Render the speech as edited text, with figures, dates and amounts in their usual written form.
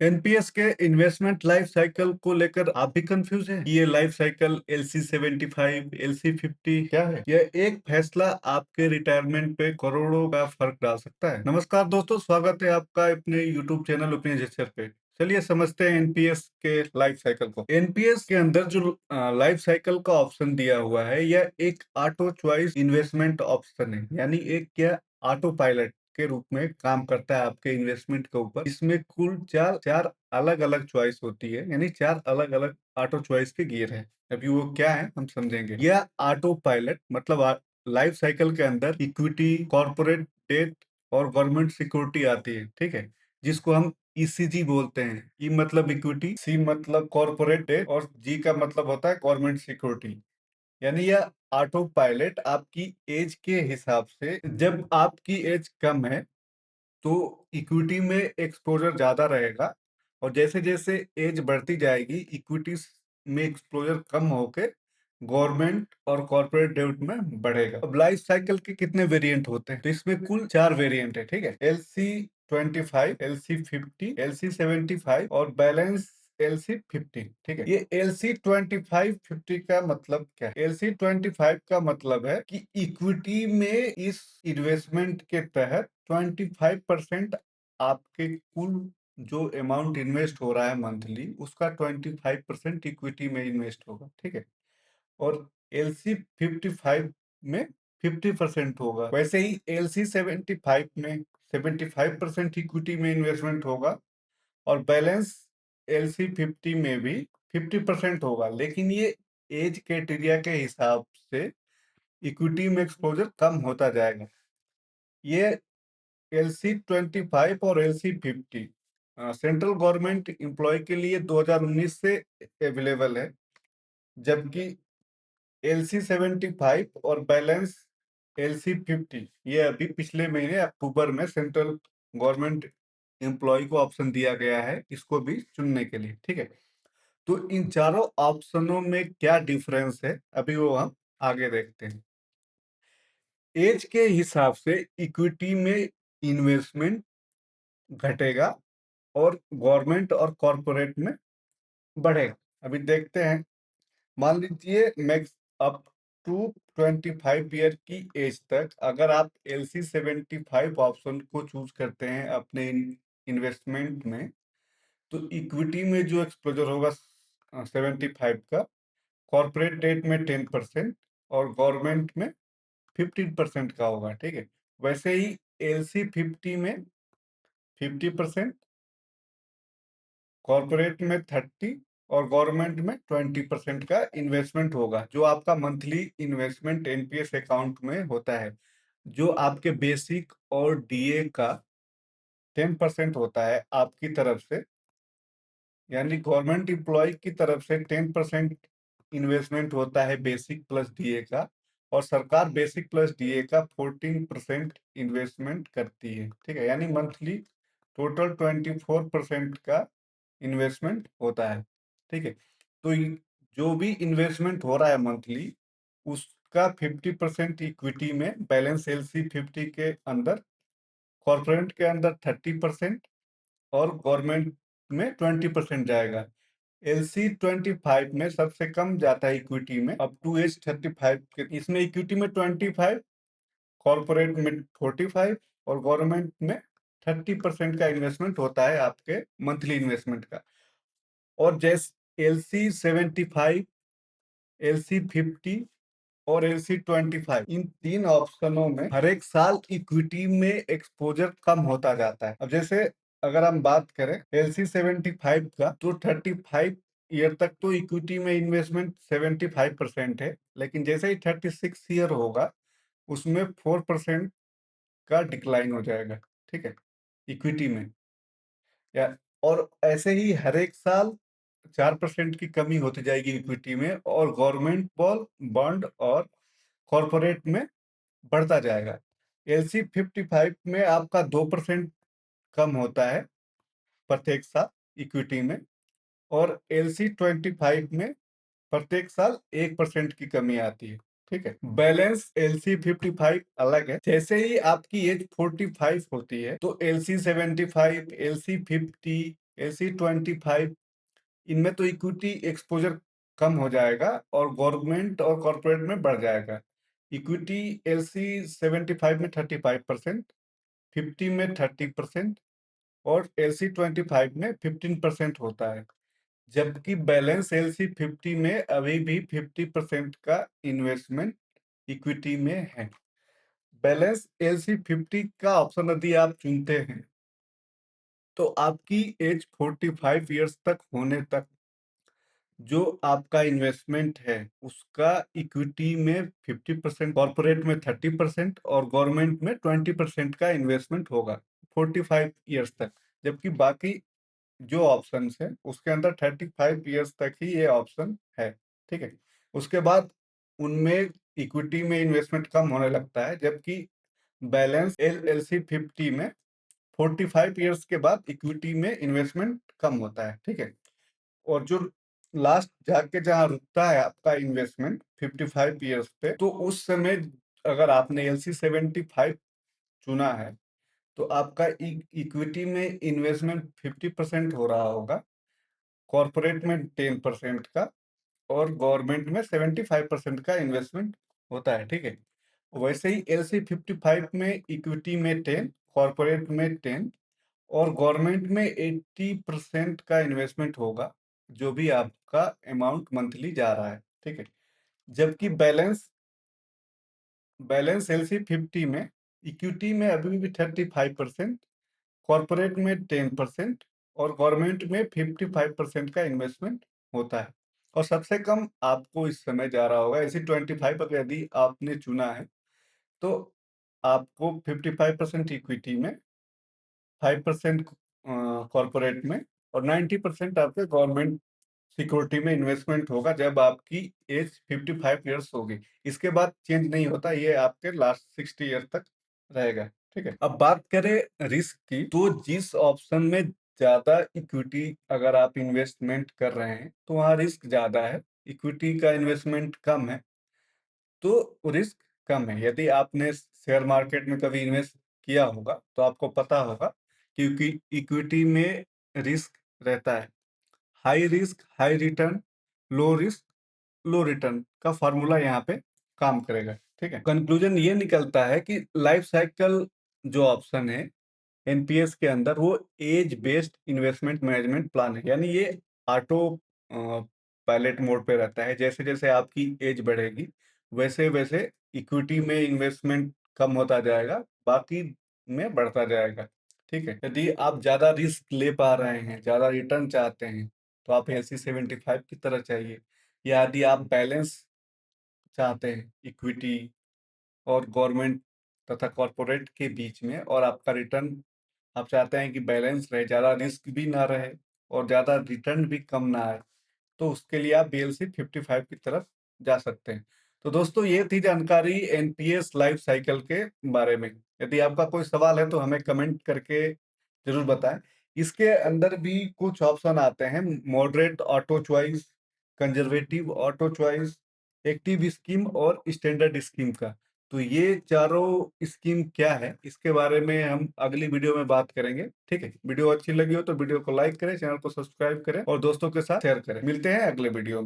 NPS के investment life cycle को लेकर आप भी कंफ्यूज हैं? ये लाइफ साइकिल LC75, LC50 क्या है? यह एक फैसला आपके रिटायरमेंट पे करोड़ों का फर्क डाल सकता है। नमस्कार दोस्तों, स्वागत है आपका अपने यूट्यूब चैनल ओपिनियन जेस्चर पे। चलिए समझते हैं एनपीएस के लाइफ साइकिल को। एनपीएस के अंदर जो लाइफ साइकिल का ऑप्शन दिया हुआ है, यह एक ऑटो चॉइस इन्वेस्टमेंट ऑप्शन है, यानी एक क्या ऑटो पायलट के रूप में काम करता है आपके इन्वेस्टमेंट के ऊपर। इसमें कुल चार चार अलग अलग चॉइस होती है, यानी चार अलग अलग ऑटो चॉइस के गियर है। अभी वो क्या है हम समझेंगे। यह ऑटो पायलट मतलब लाइफ साइकिल के अंदर इक्विटी, कॉर्पोरेट डेट और गवर्नमेंट सिक्योरिटी आती है, ठीक है, जिसको हम ईसीजी बोलते हैं। ई मतलब इक्विटी, सी मतलब कॉर्पोरेट डेट और जी का मतलब होता है गवर्नमेंट सिक्योरिटी। यानी यह ऑटो पायलट आपकी एज के हिसाब से, जब आपकी एज कम है तो इक्विटी में एक्सपोजर ज्यादा रहेगा, और जैसे जैसे एज बढ़ती जाएगी इक्विटीज में एक्सपोजर कम होके गवर्नमेंट और कॉर्पोरेट डेब्ट में बढ़ेगा। अब लाइफ साइकिल के कितने वेरिएंट होते हैं? तो इसमें कुल 4 वेरिएंट है, ठीक है। LC25, LC50, LC75 और बैलेंस LC50, ठीक है। ये LC25-50 का मतलब क्या है? LC25 का मतलब है कि इक्विटी में इस इन्वेस्टमेंट के तहत 25% आपके कुल जो अमाउंट इन्वेस्ट हो रहा है मंथली, उसका 25% इक्विटी में इन्वेस्ट होगा, ठीक है। और LC55 में 50% होगा। वैसे ही LC75 में 75% इक्विटी में इन्वेस्टमेंट होगा और बैलेंस LC50 में भी 50% होगा। लेकिन ये एज क्राइटेरिया के हिसाब से इक्विटी में एक्सपोजर कम होता जाएगा। ये LC25 और LC50 सेंट्रल गवर्नमेंट एम्प्लॉय के लिए 2019 से अवेलेबल है, जबकि LC75 और बैलेंस LC50 ये अभी पिछले महीने अक्टूबर में सेंट्रल गवर्नमेंट एम्प्लॉय को ऑप्शन दिया गया है, इसको भी चुनने के लिए, ठीक है। तो इन चारों ऑप्शनों में क्या डिफरेंस है, अभी वो हम आगे देखते हैं। एज के हिसाब से इक्विटी में इन्वेस्टमेंट घटेगा और गवर्नमेंट और कॉरपोरेट में बढ़ेगा। अभी देखते हैं। मान लीजिए मैक्स अप टू 25 ईयर की एज तक अगर आप LC75 ऑप्शन को चूज करते हैं अपने इन्वेस्टमेंट में, तो इक्विटी में जो एक्सपोजर होगा 75 का, कॉर्पोरेट डेट में 10% और गवर्नमेंट में 15% का होगा, ठीक है। वैसे ही LC50 में 50%, कॉर्पोरेट में 30 और गवर्नमेंट में 20% का इन्वेस्टमेंट होगा, जो आपका मंथली इन्वेस्टमेंट एनपीएस अकाउंट में होता है, जो आपके बेसिक और डीए का 10% होता है आपकी तरफ से। यानी गवर्नमेंट एम्प्लॉय की तरफ से 10% इन्वेस्टमेंट होता है बेसिक प्लस डीए का, और सरकार बेसिक प्लस डीए का 14% इन्वेस्टमेंट करती है, ठीक है। यानी मंथली टोटल 24% का इन्वेस्टमेंट होता है, ठीक है। तो जो भी इन्वेस्टमेंट हो रहा है मंथली, उसका 50% इक्विटी में बैलेंस LC50 के अंदर, कॉर्पोरेट के अंदर 30% और गवर्नमेंट में 20% जाएगा। LC25 में सबसे कम जाता है इक्विटी में अप टू एज 35 के। इसमें इक्विटी में 25, कॉर्पोरेट में 45 और गवर्नमेंट में 30% का इन्वेस्टमेंट होता है आपके मंथली इन्वेस्टमेंट का। और जैसे LC75, LC50 और LC25, इन 3 ऑप्शनों में हर एक साल इक्विटी में एक्सपोजर कम होता जाता है। अब जैसे अगर हम बात करें LC75 का, तो 35 ईयर तक तो इक्विटी में इन्वेस्टमेंट 75% है, लेकिन जैसे ही 36 ईयर होगा उसमें 4% का डिक्लाइन हो जाएगा, ठीक है, इक्विटी में। या और ऐसे ही हर एक साल 4% की कमी होती जाएगी इक्विटी में, और गवर्नमेंट बॉन्ड और कॉर्पोरेट में बढ़ता जाएगा। LC55 में आपका 2% कम होता है प्रत्येक साल इक्विटी में, और LC25 में प्रत्येक साल 1% की कमी आती है, ठीक है। बैलेंस LC55 अलग है। जैसे ही आपकी एज 45 होती है तो LC75, LC50, LC25 इनमें तो इक्विटी एक्सपोजर कम हो जाएगा और गवर्नमेंट और कॉर्पोरेट में बढ़ जाएगा। इक्विटी LC75 में 35%, 50 में 30% और LC25 में 15% होता है, जबकि बैलेंस LC50 में अभी भी 50% का इन्वेस्टमेंट इक्विटी में है। बैलेंस LC50 का ऑप्शन यदि आप चुनते हैं तो आपकी एज 45 ईयर्स तक होने तक जो आपका इन्वेस्टमेंट है उसका इक्विटी में 50%, कॉर्पोरेट में 30% और गवर्नमेंट में 20% का इन्वेस्टमेंट होगा 45 ईयर्स तक। जबकि बाकी जो ऑप्शंस है उसके अंदर 35 ईयर्स तक ही ये ऑप्शन है। ठीक है, उसके बाद उनमें इक्विटी में इन्वेस्टमेंट कम होने लगता है, जबकि बैलेंस LC50 में 45 ईयर्स के बाद इक्विटी में इन्वेस्टमेंट कम होता है। ठीक है, और जो लास्ट जाके जहां रुकता है आपका इन्वेस्टमेंट 55 ईयर्स पे, तो उस समय अगर आपने LC75 चुना है तो आपका इक्विटी में इन्वेस्टमेंट 50% हो रहा होगा, कॉर्पोरेट में 10% का और गवर्नमेंट में 75% का इन्वेस्टमेंट होता है। ठीक है, वैसे ही LC55 में इक्विटी में 10, कॉर्पोरेट में 10 और गवर्नमेंट में 80% का इन्वेस्टमेंट होगा, जो भी आपका अमाउंट मंथली जा रहा है। ठीक है, जबकि बैलेंस LC50 में इक्विटी में अभी भी 35%, कॉर्पोरेट में 10% और गवर्नमेंट में 55% का इन्वेस्टमेंट होता है। और सबसे कम आपको इस समय जा रहा होगा LC25 अगर यदि आपने चुना है तो आपको 55% इक्विटी में, 5% कॉर्पोरेट में और 90% आपके गवर्नमेंट सिक्योरिटी में इन्वेस्टमेंट होगा जब आपकी एज 55 ईयर्स होगी। इसके बाद चेंज नहीं होता, ये आपके लास्ट 60 ईयर तक रहेगा। ठीक है, अब बात करें रिस्क की, तो जिस ऑप्शन में ज्यादा इक्विटी अगर आप इन्वेस्टमेंट कर रहे हैं तो वहाँ रिस्क ज्यादा है, इक्विटी का इन्वेस्टमेंट कम है तो रिस्क कम है। यदि आपने शेयर मार्केट में कभी इन्वेस्ट किया होगा तो आपको पता होगा, क्योंकि इक्विटी में रिस्क रहता है। High risk high return, low risk low return का फॉर्मूला यहाँ पे काम करेगा। ठीक है, कंक्लूजन ये निकलता है कि लाइफ साइकिल जो ऑप्शन है एनपीएस के अंदर वो age based investment management plan है, यानी ये ऑटो पायलट मोड पे रहता है। जैसे जैसे आपकी एज बढ़ेगी वैसे वैसे इक्विटी में इन्वेस्टमेंट कम होता जाएगा, बाकी में बढ़ता जाएगा। ठीक है, यदि आप ज्यादा रिस्क ले पा रहे हैं, ज्यादा रिटर्न चाहते हैं तो आप LC75 की तरह चाहिए, या यदि आप बैलेंस चाहते हैं इक्विटी और गवर्नमेंट तथा कॉरपोरेट के बीच में और आपका रिटर्न आप चाहते हैं कि बैलेंस रहे, ज़्यादा रिस्क भी ना रहे और ज़्यादा रिटर्न भी कम ना आए, तो उसके लिए आप BLC55 की तरफ जा सकते हैं। तो दोस्तों ये थी जानकारी एनपीएस लाइफ साइकिल के बारे में। यदि आपका कोई सवाल है तो हमें कमेंट करके जरूर बताएं। इसके अंदर भी कुछ ऑप्शन आते हैं, moderate auto choice, conservative auto choice, active scheme और स्टैंडर्ड स्कीम का। तो ये चारों स्कीम क्या है इसके बारे में हम अगली वीडियो में बात करेंगे। ठीक है, वीडियो अच्छी लगी हो तो वीडियो को लाइक करें, चैनल को सब्सक्राइब करें और दोस्तों के साथ शेयर करें। मिलते हैं अगले वीडियो में।